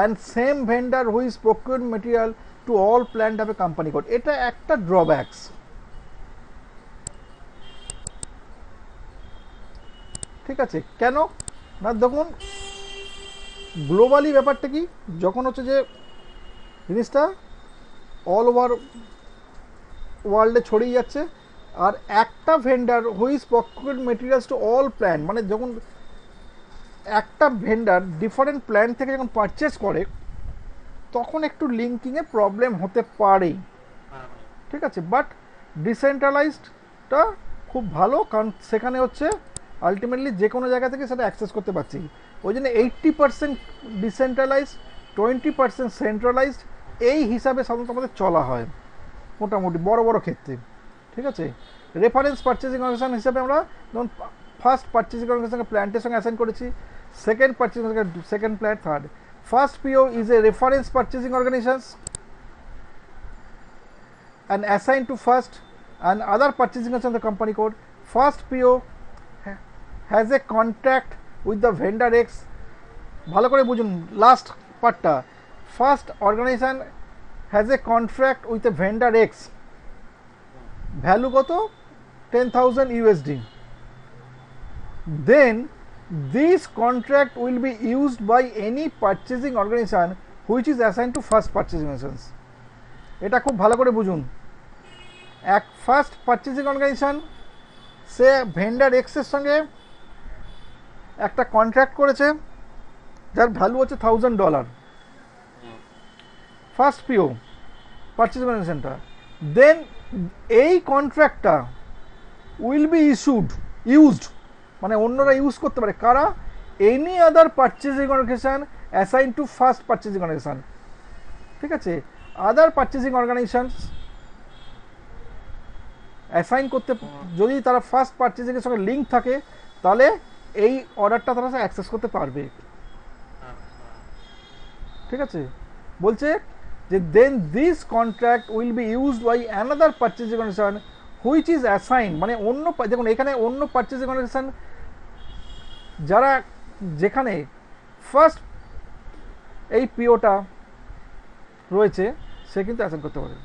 and same vendor who is procured material to all plant have a company code. এটা একটা drawbacks. ঠিক আছে, কেন না দেখুন globally ব্যাপারটা কি, যখন হচ্ছে যে জিনিসটা অল ওভার ওয়ার্ল্ডে ছড়িয়ে যাচ্ছে, আর একটা vendor who is procured materials to all plant, মানে যখন একটা ভেন্ডার ডিফারেন্ট প্ল্যান্ট থেকে যখন পারচেস করে তখন একটু লিঙ্কিংয়ে প্রবলেম হতে পারে। ঠিক আছে, বাট ডিসেন্ট্রালাইজডটা খুব ভালো, কারণ সেখানে হচ্ছে আলটিমেটলি যে কোনো জায়গা থেকে সেটা অ্যাক্সেস করতে পারছি। ওই জন্য 80% ডিসেন্ট্রালাইজড 20% সেন্ট্রালাইজড এই হিসাবে সাধারণত আমাদের চলা হয় মোটামুটি বড় বড় ক্ষেত্রে। ঠিক আছে, রেফারেন্স পারচেজিং অর্গানাইজেশন হিসাবে আমরা যেমন ফার্স্ট পারচেজিং অর্গানাইজেশনকে প্ল্যান্টের সঙ্গে অ্যাসাইন করেছি, second purchasing second plant, third first PO is a reference purchasing organisation and assigned to first and other purchasing on the company code. First PO has a contract with the vendor X. ভালো করে বুঝুন last পার্টটা, first organisation has a contract with a vendor X, value কত 10,000 USD. Then this contract will be used by any purchasing organization which is assigned to first purchasing organizations. এটা খুব ভালো করে বুঝুন, এক ফার্স্ট পারচেজিং অর্গানাইজেশন সে vendor এক্সের সঙ্গে একটা কন্ট্রাক্ট করেছে যার ভ্যালু হচ্ছে $1,000, ফার্স্ট পিও পারচেজিং অর্গানাইজেশনটা। দেন এই কন্ট্রাক্টটা উইল বি ইউজড মানে অন্যরা ইউজ করতে পারে, কারা, any other purchasing organisation assign to first purchasing organisation. ঠিক আছে, আদার পারচেজিং অর্গানাইজেশনস অ্যাসাইন করতে, যদি তারা ফার্স্ট পারচেজিংয়ের সঙ্গে লিঙ্ক থাকে তাহলে এই অর্ডারটা তারা অ্যাক্সেস করতে পারবে। ঠিক আছে, বলছে যে then this contract will be used by another purchasing organization which is assign, মানে অন্য, দেখুন এখানে অন্য পারচেজিং অর্গানাইজেশন যারা যেখানে ফার্স্ট এই পিওটা রয়েছে সে কিন্তু অ্যাসাইন করতে পারে।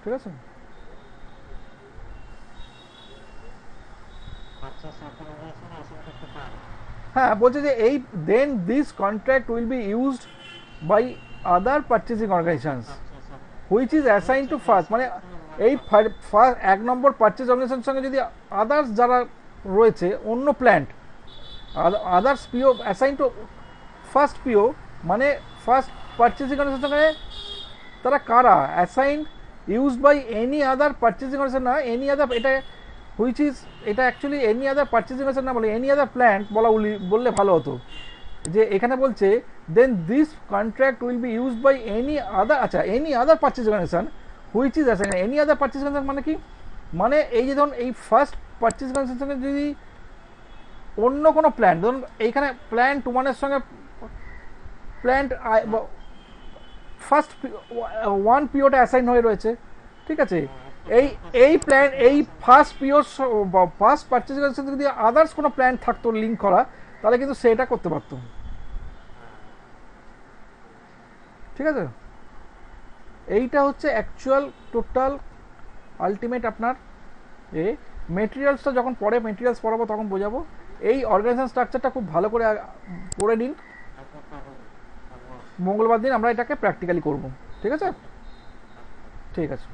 ঠিক আছে, হ্যাঁ বলছে যে এই then this contract will be used by other purchasing organizations which is assign to first, মানে এই এক নম্বর পারচেজ অর্গানাইজেশনের সঙ্গে যদি আদার্স যারা রয়েছে অন্য plant, others PO assign to first PO, মানে ফার্স্ট পারচেজিং অর্গানাইজেশনের সঙ্গে তারা কারা, assign used by any other purchasing organization, না এনি আদার, এটা হুইচ ইজ, এটা actually any other purchasing organization না বলে এনি আদার প্ল্যান্ট বললে ভালো হতো। যে এখানে বলছে then this contract will be used by any other, আচ্ছা any other purchasing organization which is assign, any other purchasing organisation মানে কি, মানে এই যে ধরুন এই ফার্স্ট পারচেজিং অর্গানাইজেশনের সঙ্গে যদি অন্য কোনো প্ল্যান্ট, ধরুন এইখানে প্ল্যান্ট ওয়ানের সঙ্গে প্ল্যান্ট ফার্স্ট ওয়ান পিওটা অ্যাসাইন হয়ে রয়েছে। ঠিক আছে, এই প্ল্যান এই ফার্স্ট পিওর ফার্স্ট পারচেজিং অর্গানাইজেশন যদি আদার্স কোনো প্ল্যান থাকতো লিঙ্ক করা তাহলে কিন্তু সেটা করতে পারতো। ঠিক আছে, এইটা হচ্ছে অ্যাকচুয়াল টোটাল আলটিমেট আপনার এ মেটেরিয়ালসটা যখন পরে মেটেরিয়ালস পড়াবো তখন বোঝাবো। এই অর্গানাইজেশন স্ট্রাকচারটা খুব ভালো করে পড়ে নিন, মঙ্গলবার দিন আমরা এটাকে প্র্যাকটিক্যালি করব। ঠিক আছে, ঠিক আছে।